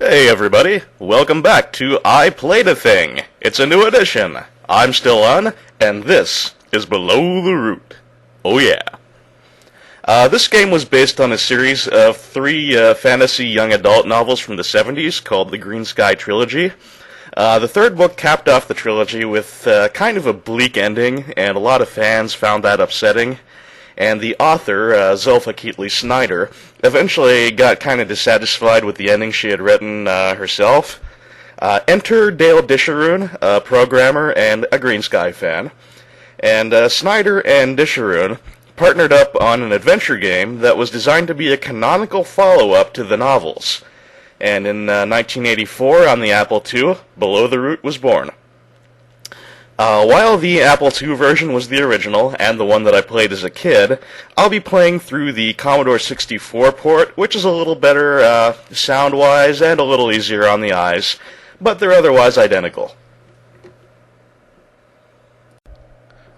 Hey everybody, welcome back to I Played a Thing. It's a new edition. I'm still on, and this is Below the Root. Oh yeah. This game was based on a series of three fantasy young adult novels from the 70s called the Green Sky Trilogy. The third book capped off the trilogy with kind of a bleak ending, and a lot of fans found that upsetting. And the author, Zilpha Keatley Snyder, eventually got kind of dissatisfied with the ending she had written herself. Enter Dale Disharoon, a programmer and a Green Sky fan. And Snyder and Disharoon partnered up on an adventure game that was designed to be a canonical follow-up to the novels. And in 1984, on the Apple II, Below the Root was born. While the Apple II version was the original, and the one that I played as a kid, I'll be playing through the Commodore 64 port, which is a little better sound-wise and a little easier on the eyes, but they're otherwise identical.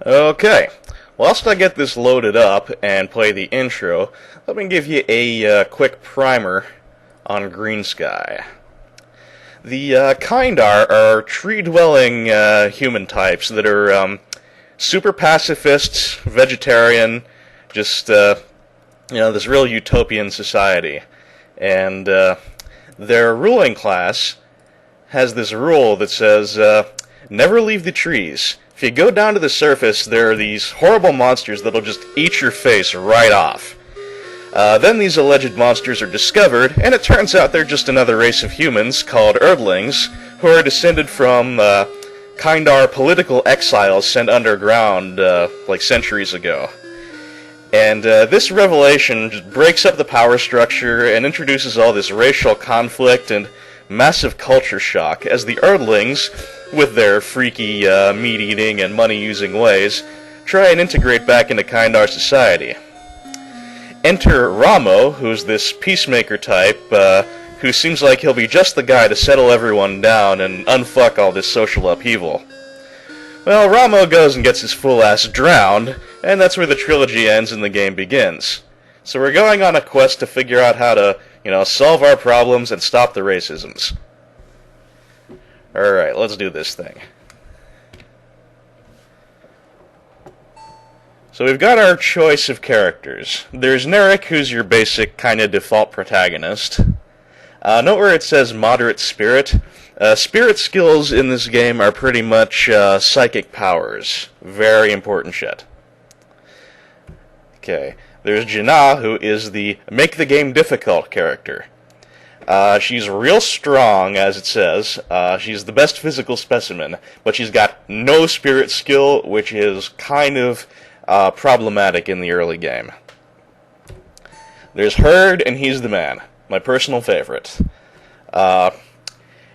Okay, whilst I get this loaded up and play the intro, let me give you a quick primer on Green Sky. The Kindar are tree-dwelling human types that are super pacifists, vegetarian, just, this real utopian society. And their ruling class has this rule that says, never leave the trees. If you go down to the surface, there are these horrible monsters that'll just eat your face right off. Then these alleged monsters are discovered, and it turns out they're just another race of humans called Earthlings, who are descended from Kindar political exiles sent underground like centuries ago. And this revelation just breaks up the power structure and introduces all this racial conflict and massive culture shock as the Earthlings, with their freaky meat-eating and money-using ways, try and integrate back into Kindar society. Enter Ramo, who's this peacemaker type, who seems like he'll be just the guy to settle everyone down and unfuck all this social upheaval. Well, Ramo goes and gets his fool ass drowned, and that's where the trilogy ends and the game begins. So we're going on a quest to figure out how to, solve our problems and stop the racisms. Alright, let's do this thing. So we've got our choice of characters. There's Narek, who's your basic kind of default protagonist. Note where it says moderate spirit. Spirit skills in this game are pretty much psychic powers. Very important shit. Okay, there's Jinnah, who is the make the game difficult character. She's real strong, as it says. She's the best physical specimen, but she's got no spirit skill, which is kind of problematic in the early game. There's Herd, and he's the man. My personal favorite.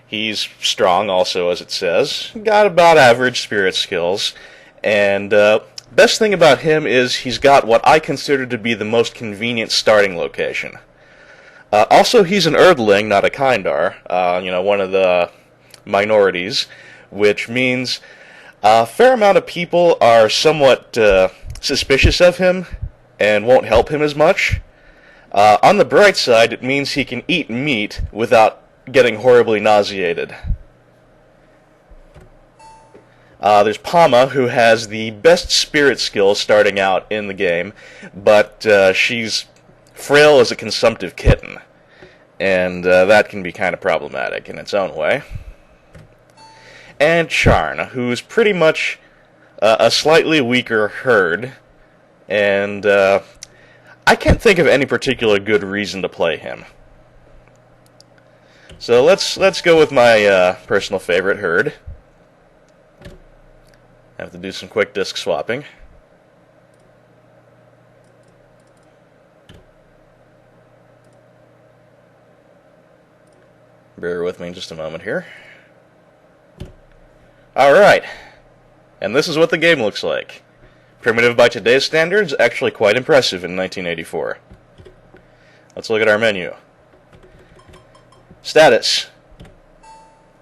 He's strong also, as it says. Got about average spirit skills. And best thing about him is he's got what I consider to be the most convenient starting location. Also, he's an Erdling, not a Kindar. One of the minorities, which means a fair amount of people are somewhat suspicious of him and won't help him as much. On the bright side, it means he can eat meat without getting horribly nauseated. There's Pama, who has the best spirit skills starting out in the game, but she's frail as a consumptive kitten, and that can be kind of problematic in its own way. And Charn, who's pretty much a slightly weaker Herd, and I can't think of any particular good reason to play him. So let's go with my personal favorite, Herd. I have to do some quick disk swapping. Bear with me just a moment here. Alright, and this is what the game looks like. Primitive by today's standards, actually quite impressive in 1984. Let's look at our menu. Status.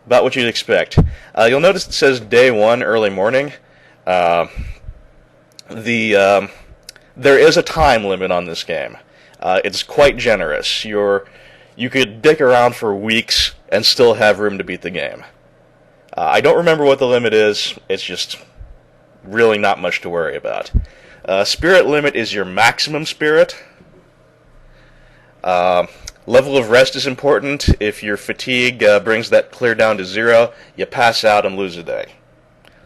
About what you'd expect. You'll notice it says day 1, early morning. There is a time limit on this game. It's quite generous. You could dick around for weeks and still have room to beat the game. I don't remember what the limit is. It's just really not much to worry about. Spirit limit is your maximum spirit. Level of rest is important. If your fatigue brings that clear down to 0, you pass out and lose a day.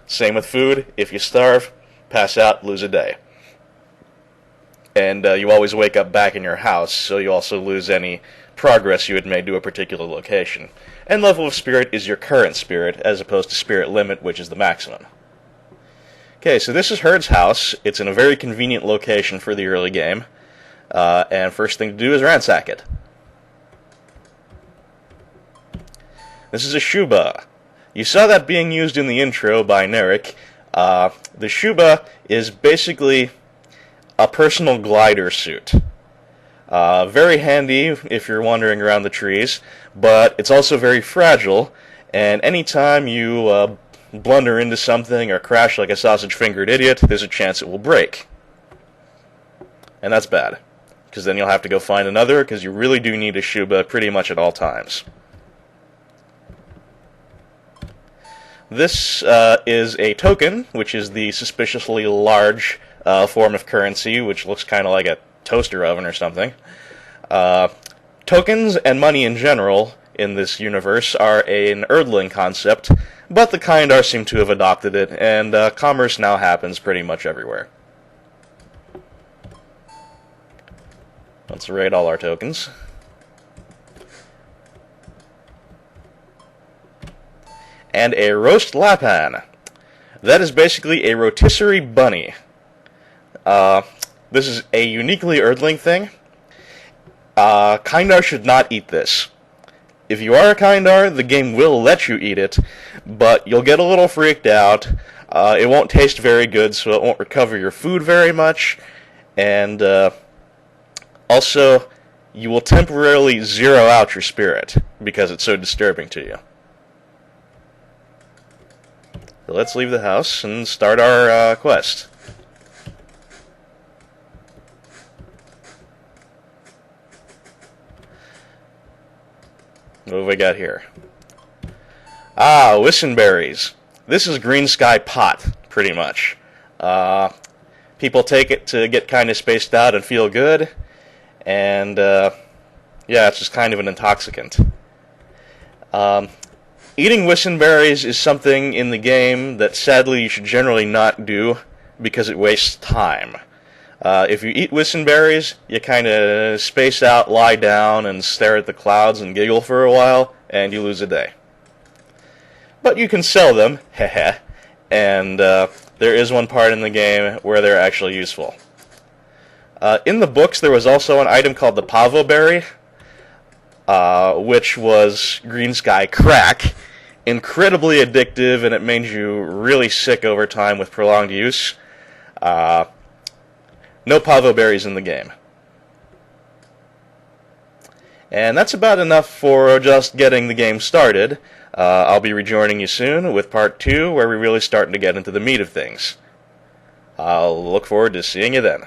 Same with food. If you starve, pass out, lose a day. And you always wake up back in your house, so you also lose any progress you had made to a particular location. And level of spirit is your current spirit, as opposed to spirit limit, which is the maximum. Okay, so this is Herd's house. It's in a very convenient location for the early game. And first thing to do is ransack it. This is a Shuba. You saw that being used in the intro by Narek. The Shuba is basically a personal glider suit. Very handy if you're wandering around the trees, but it's also very fragile, and anytime you blunder into something or crash like a sausage-fingered idiot, there's a chance it will break. And that's bad, because then you'll have to go find another, because you really do need a Shuba pretty much at all times. This is a token, which is the suspiciously large form of currency, which looks kind of like a toaster oven or something. Tokens and money in general in this universe are an Erdling concept, but the Kindar seem to have adopted it, and commerce now happens pretty much everywhere. Let's raid all our tokens. And a roast lapan. That is basically a rotisserie bunny. This is a uniquely Erdling thing. Kindar should not eat this. If you are a Kindar, the game will let you eat it, but you'll get a little freaked out. It won't taste very good, so it won't recover your food very much, and also, you will temporarily zero out your spirit, because it's so disturbing to you. So let's leave the house and start our quest. What have we got here? Wissenberries. This is green sky pot, pretty much. People take it to get kind of spaced out and feel good, and yeah, it's just kind of an intoxicant. Eating Wissenberries is something in the game that sadly you should generally not do because it wastes time. If you eat Wissenberries, you kind of space out, lie down, and stare at the clouds and giggle for a while, and you lose a day. But you can sell them, heh, and there is one part in the game where they're actually useful. In the books, there was also an item called the Pavo Berry, which was green sky crack, incredibly addictive, and it made you really sick over time with prolonged use. No Pavo Berries in the game. And that's about enough for just getting the game started. I'll be rejoining you soon with part 2, where we're really starting to get into the meat of things. I'll look forward to seeing you then.